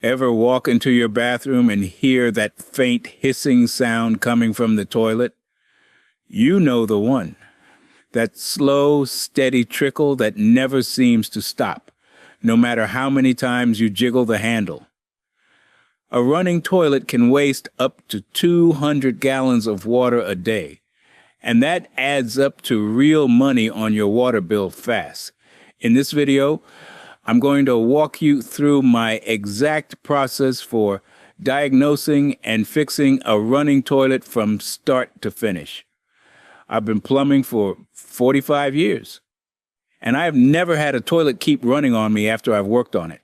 Ever walk into your bathroom and hear that faint hissing sound coming from the toilet? You know the one. That slow, steady trickle that never seems to stop, no matter how many times you jiggle the handle. A running toilet can waste up to 200 gallons of water a day, and that adds up to real money on your water bill fast. In this video, I'm going to walk you through my exact process for diagnosing and fixing a running toilet from start to finish. I've been plumbing for 45 years, and I have never had a toilet keep running on me after I've worked on it.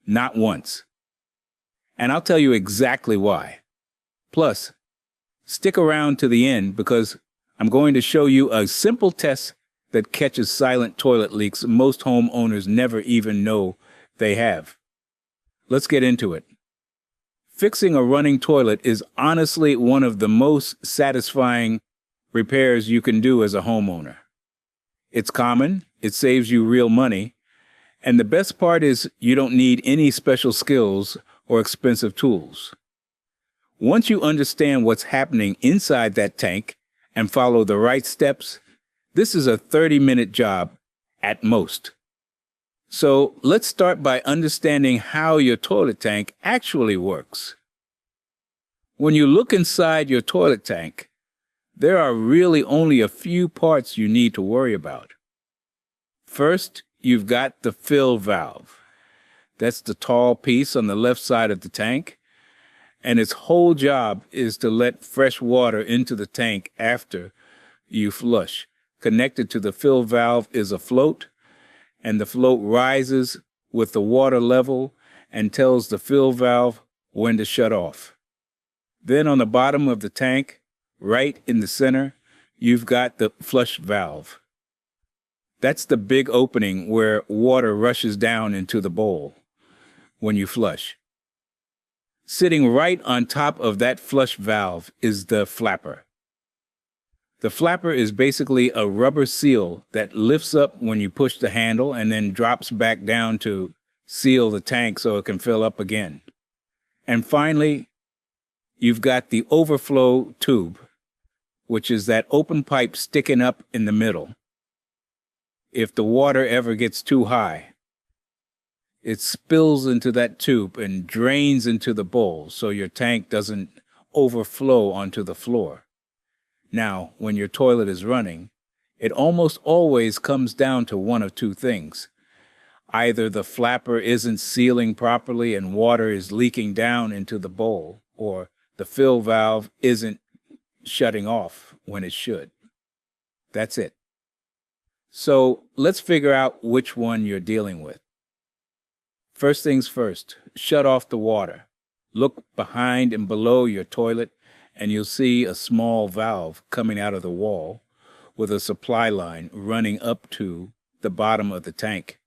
Not once. And I'll tell you exactly why. Plus, stick around to the end because I'm going to show you a simple test that catches silent toilet leaks most homeowners never even know they have. Let's get into it. Fixing a running toilet is honestly one of the most satisfying repairs you can do as a homeowner. It's common, it saves you real money, and the best part is you don't need any special skills or expensive tools. Once you understand what's happening inside that tank and follow the right steps, this is a 30-minute job at most. So let's start by understanding how your toilet tank actually works. When you look inside your toilet tank, there are really only a few parts you need to worry about. First, you've got the fill valve. That's the tall piece on the left side of the tank, and its whole job is to let fresh water into the tank after you flush. Connected to the fill valve is a float, and the float rises with the water level and tells the fill valve when to shut off. Then on the bottom of the tank, right in the center, you've got the flush valve. That's the big opening where water rushes down into the bowl when you flush. Sitting right on top of that flush valve is the flapper. The flapper is basically a rubber seal that lifts up when you push the handle and then drops back down to seal the tank so it can fill up again. And finally, you've got the overflow tube, which is that open pipe sticking up in the middle. If the water ever gets too high, it spills into that tube and drains into the bowl so your tank doesn't overflow onto the floor. Now, when your toilet is running, it almost always comes down to one of two things. Either the flapper isn't sealing properly and water is leaking down into the bowl, or the fill valve isn't shutting off when it should. That's it. So let's figure out which one you're dealing with. First things first, shut off the water. Look behind and below your toilet and you'll see a small valve coming out of the wall with a supply line running up to the bottom of the tank.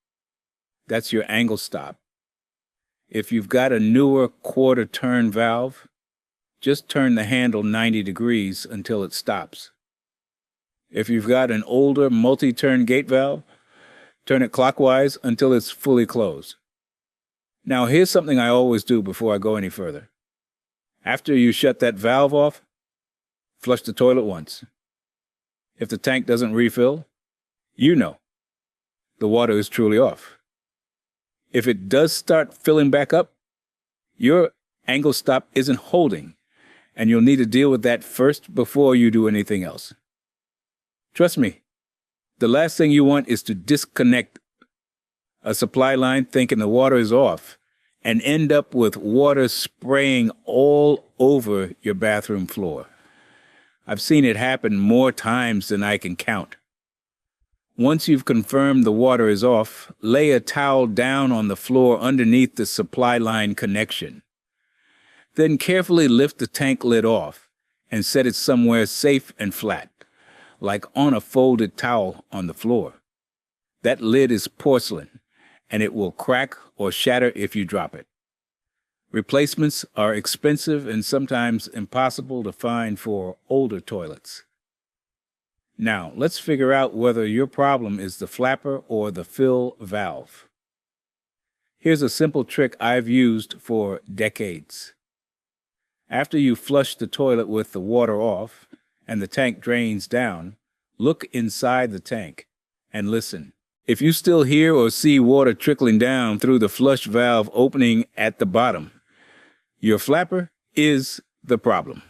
That's your angle stop. If you've got a newer quarter turn valve, just turn the handle 90 degrees until it stops. If you've got an older multi-turn gate valve, turn it clockwise until it's fully closed. Now here's something I always do before I go any further. After you shut that valve off, flush the toilet once. If the tank doesn't refill, you know the water is truly off. If it does start filling back up, your angle stop isn't holding, and you'll need to deal with that first before you do anything else. Trust me, the last thing you want is to disconnect a supply line thinking the water is off and end up with water spraying all over your bathroom floor. I've seen it happen more times than I can count. Once you've confirmed the water is off, lay a towel down on the floor underneath the supply line connection. Then carefully lift the tank lid off and set it somewhere safe and flat, like on a folded towel on the floor. That lid is porcelain, and it will crack or shatter if you drop it. Replacements are expensive and sometimes impossible to find for older toilets. Now, let's figure out whether your problem is the flapper or the fill valve. Here's a simple trick I've used for decades. After you flush the toilet with the water off and the tank drains down, look inside the tank and listen. If you still hear or see water trickling down through the flush valve opening at the bottom, your flapper is the problem.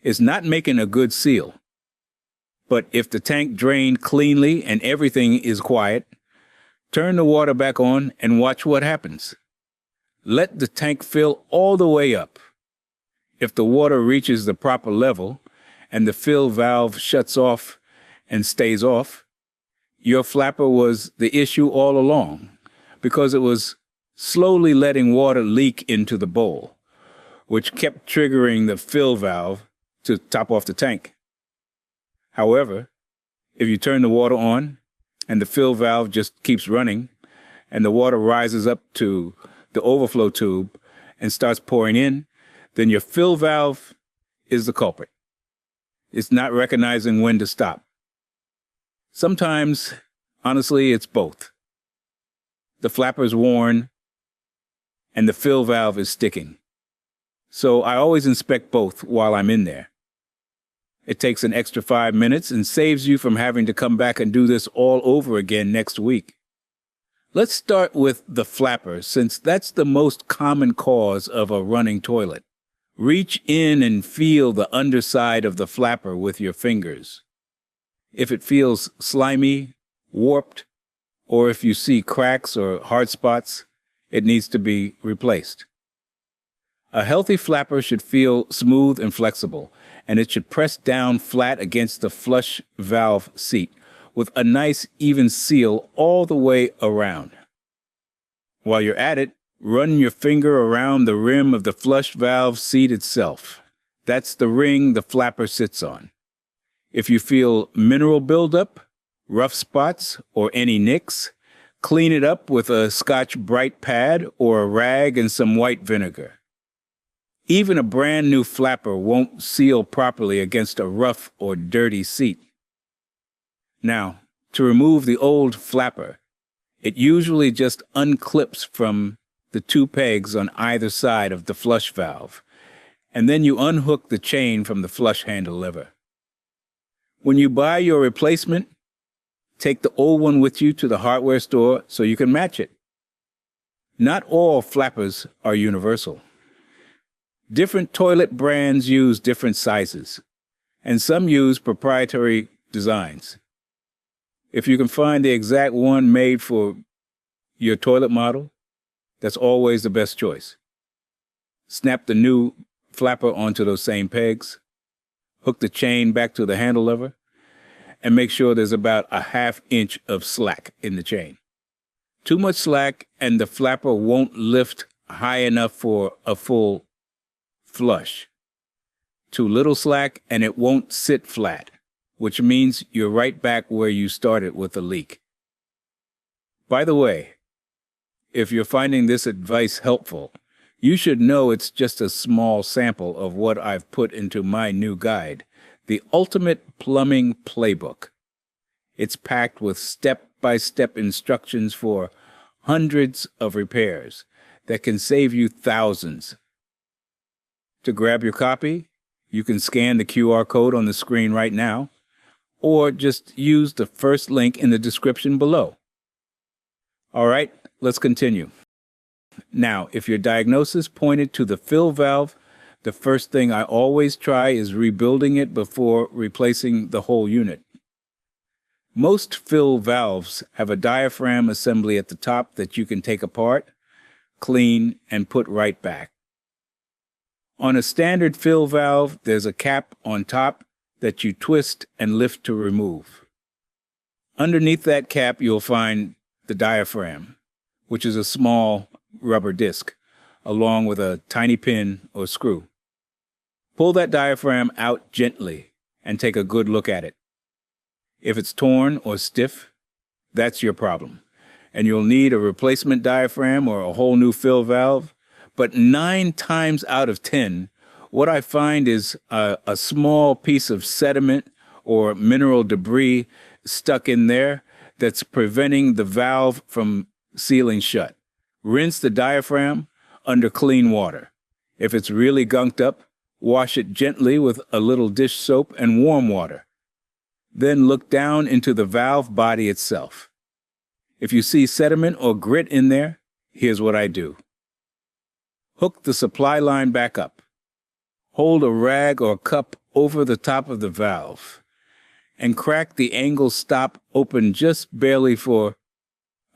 It's not making a good seal. But if the tank drained cleanly and everything is quiet, turn the water back on and watch what happens. Let the tank fill all the way up. If the water reaches the proper level and the fill valve shuts off and stays off, your flapper was the issue all along because it was slowly letting water leak into the bowl, which kept triggering the fill valve to top off the tank. However, if you turn the water on and the fill valve just keeps running and the water rises up to the overflow tube and starts pouring in, then your fill valve is the culprit. It's not recognizing when to stop. Sometimes, honestly, it's both. The flapper's worn and the fill valve is sticking. So I always inspect both while I'm in there. It takes an extra 5 minutes and saves you from having to come back and do this all over again next week. Let's start with the flapper, since that's the most common cause of a running toilet. Reach in and feel the underside of the flapper with your fingers. If it feels slimy, warped, or if you see cracks or hard spots, it needs to be replaced. A healthy flapper should feel smooth and flexible, and it should press down flat against the flush valve seat with a nice even seal all the way around. While you're at it, run your finger around the rim of the flush valve seat itself. That's the ring the flapper sits on. If you feel mineral buildup, rough spots, or any nicks, clean it up with a Scotch-Brite pad or a rag and some white vinegar. Even a brand new flapper won't seal properly against a rough or dirty seat. Now, to remove the old flapper, it usually just unclips from the 2 pegs on either side of the flush valve, and then you unhook the chain from the flush handle lever. When you buy your replacement, take the old one with you to the hardware store so you can match it. Not all flappers are universal. Different toilet brands use different sizes, and some use proprietary designs. If you can find the exact one made for your toilet model, that's always the best choice. Snap the new flapper onto those same pegs, hook the chain back to the handle lever, and make sure there's about a 1/2 inch of slack in the chain. Too much slack and the flapper won't lift high enough for a full flush. Too little slack and it won't sit flat, which means you're right back where you started with the leak. By the way, if you're finding this advice helpful, you should know it's just a small sample of what I've put into my new guide, The Ultimate Plumbing Playbook. It's packed with step-by-step instructions for hundreds of repairs that can save you thousands. To grab your copy, you can scan the QR code on the screen right now, or just use the first link in the description below. All right, let's continue. Now, if your diagnosis pointed to the fill valve, the first thing I always try is rebuilding it before replacing the whole unit. Most fill valves have a diaphragm assembly at the top that you can take apart, clean, and put right back. On a standard fill valve, there's a cap on top that you twist and lift to remove. Underneath that cap, you'll find the diaphragm, which is a small rubber disc, along with a tiny pin or screw. Pull that diaphragm out gently and take a good look at it. If it's torn or stiff, that's your problem, and you'll need a replacement diaphragm or a whole new fill valve. But 9 times out of 10, what I find is a small piece of sediment or mineral debris stuck in there that's preventing the valve from sealing shut, Rinse the diaphragm under clean water. If it's really gunked up, wash it gently with a little dish soap and warm water. Then look down into the valve body itself. If you see sediment or grit in there, here's what I do. Hook the supply line back up. Hold a rag or cup over the top of the valve and crack the angle stop open just barely for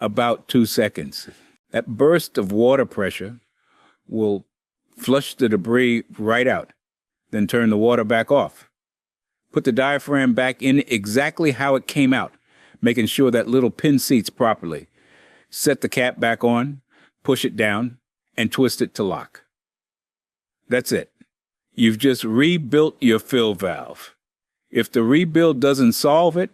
about 2 seconds. That burst of water pressure will flush the debris right out. Then turn the water back off. Put the diaphragm back in exactly how it came out, making sure that little pin seats properly. Set the cap back on, push it down, and twist it to lock. That's it. You've just rebuilt your fill valve. If the rebuild doesn't solve it,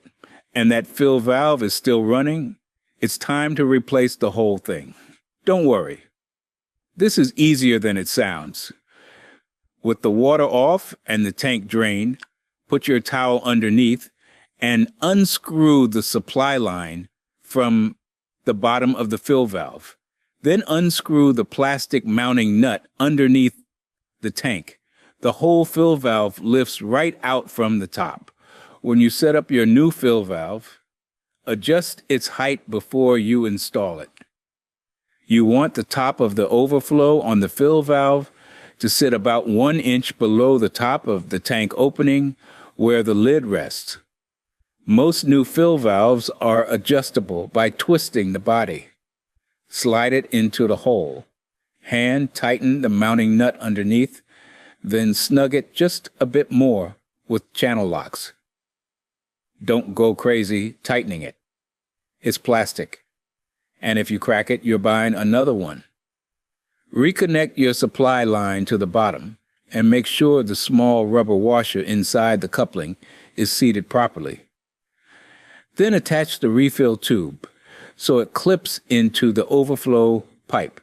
and that fill valve is still running, it's time to replace the whole thing. Don't worry. This is easier than it sounds. With the water off and the tank drained, put your towel underneath and unscrew the supply line from the bottom of the fill valve. Then unscrew the plastic mounting nut underneath the tank. The whole fill valve lifts right out from the top. When you set up your new fill valve, adjust its height before you install it. You want the top of the overflow on the fill valve to sit about 1 inch below the top of the tank opening where the lid rests. Most new fill valves are adjustable by twisting the body. Slide it into the hole. Hand tighten the mounting nut underneath, then snug it just a bit more with channel locks. Don't go crazy tightening it. It's plastic. And if you crack it, you're buying another one. Reconnect your supply line to the bottom and make sure the small rubber washer inside the coupling is seated properly. Then attach the refill tube so it clips into the overflow pipe,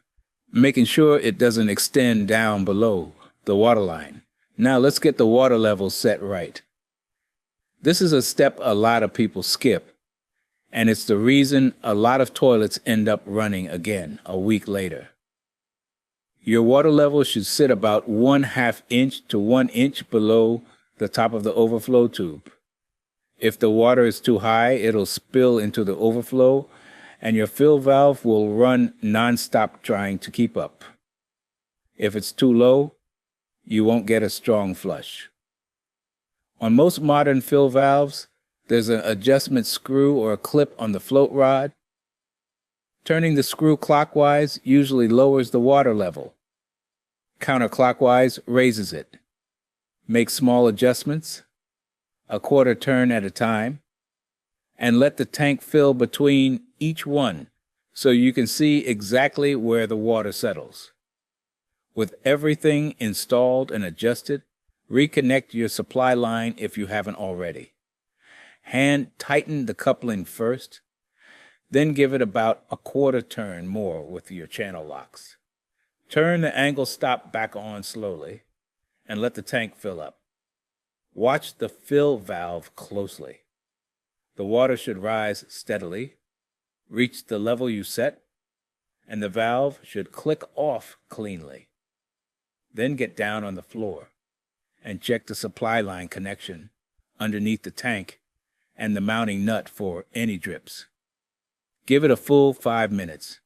making sure it doesn't extend down below the water line. Now let's get the water level set right. This is a step a lot of people skip, and it's the reason a lot of toilets end up running again a week later. Your water level should sit about 1/2 inch to 1 inch below the top of the overflow tube. If the water is too high, it'll spill into the overflow, and your fill valve will run nonstop trying to keep up. If it's too low, you won't get a strong flush. On most modern fill valves, there's an adjustment screw or a clip on the float rod. Turning the screw clockwise usually lowers the water level. Counterclockwise raises it. Make small adjustments, a quarter turn at a time, and let the tank fill between each one so you can see exactly where the water settles. With everything installed and adjusted, reconnect your supply line if you haven't already. Hand tighten the coupling first, then give it about a quarter turn more with your channel locks. Turn the angle stop back on slowly and let the tank fill up. Watch the fill valve closely. The water should rise steadily, reach the level you set, and the valve should click off cleanly. Then get down on the floor and check the supply line connection underneath the tank and the mounting nut for any drips. Give it a full 5 minutes.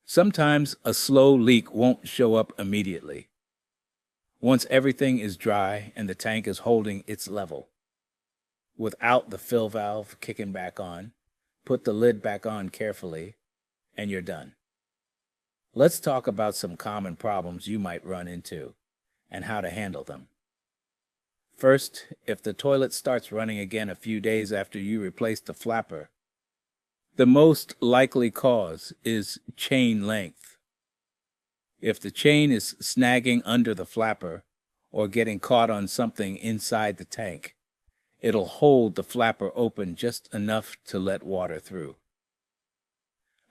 Sometimes a slow leak won't show up immediately. Once everything is dry and the tank is holding its level, without the fill valve kicking back on, put the lid back on carefully, and you're done. Let's talk about some common problems you might run into and how to handle them. First, if the toilet starts running again a few days after you replace the flapper, the most likely cause is chain length. If the chain is snagging under the flapper or getting caught on something inside the tank, it'll hold the flapper open just enough to let water through.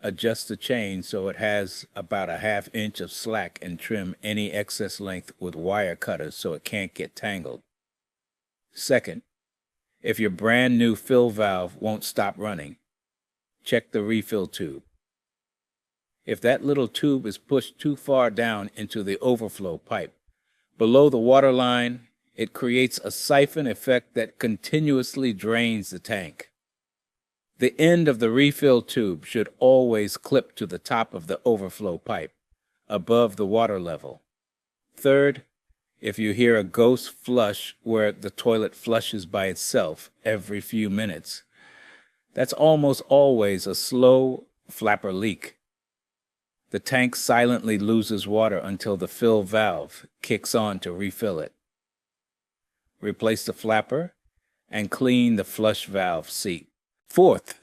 Adjust the chain so it has about a 1/2 inch of slack and trim any excess length with wire cutters so it can't get tangled. Second, if your brand new fill valve won't stop running, check the refill tube. if that little tube is pushed too far down into the overflow pipe. Below the water line, it creates a siphon effect that continuously drains the tank. The end of the refill tube should always clip to the top of the overflow pipe, above the water level. Third, if you hear a ghost flush where the toilet flushes by itself every few minutes, that's almost always a slow flapper leak. The tank silently loses water until the fill valve kicks on to refill it. Replace the flapper and clean the flush valve seat. Fourth,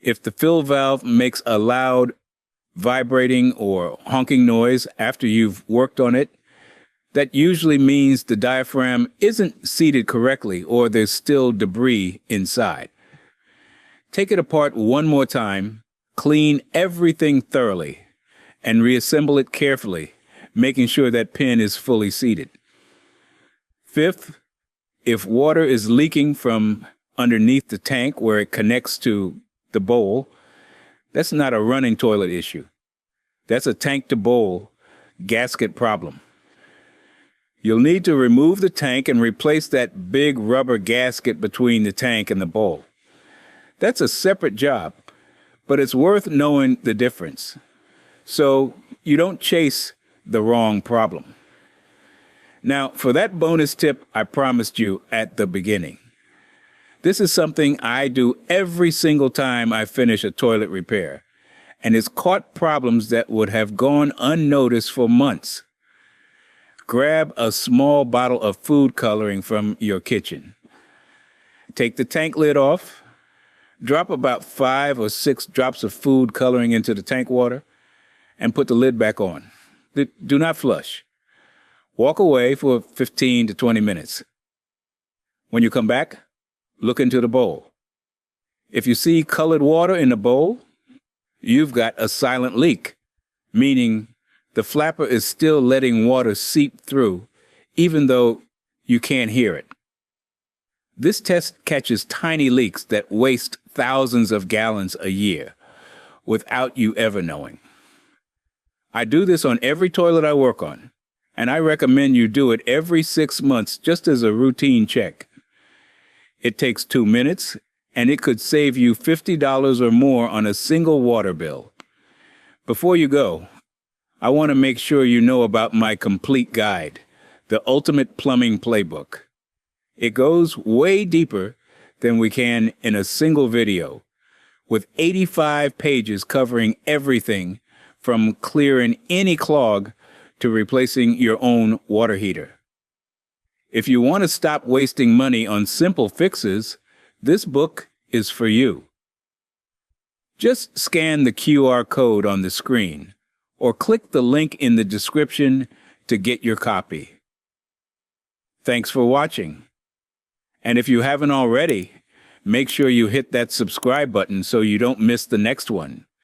if the fill valve makes a loud vibrating or honking noise after you've worked on it, that usually means the diaphragm isn't seated correctly or there's still debris inside. Take it apart one more time, clean everything thoroughly, and reassemble it carefully, making sure that pin is fully seated. Fifth, if water is leaking from underneath the tank where it connects to the bowl, that's not a running toilet issue. That's a tank-to-bowl gasket problem. You'll need to remove the tank and replace that big rubber gasket between the tank and the bowl. That's a separate job, but it's worth knowing the difference, so you don't chase the wrong problem. Now, for that bonus tip I promised you at the beginning. This is something I do every single time I finish a toilet repair, and it's caught problems that would have gone unnoticed for months. Grab a small bottle of food coloring from your kitchen. Take the tank lid off, drop about 5 or 6 drops of food coloring into the tank water, and put the lid back on. Do not flush. Walk away for 15 to 20 minutes. When you come back, look into the bowl. If you see colored water in the bowl, you've got a silent leak, meaning the flapper is still letting water seep through, even though you can't hear it. This test catches tiny leaks that waste thousands of gallons a year without you ever knowing. I do this on every toilet I work on, and I recommend you do it every 6 months just as a routine check. It takes 2 minutes, and it could save you $50 or more on a single water bill. Before you go, I want to make sure you know about my complete guide, the Ultimate Plumbing Playbook. It goes way deeper than we can in a single video, with 85 pages covering everything from clearing any clog to replacing your own water heater. If you want to stop wasting money on simple fixes, this book is for you. Just scan the QR code on the screen or click the link in the description to get your copy. Thanks for watching. And if you haven't already, make sure you hit that subscribe button so you don't miss the next one.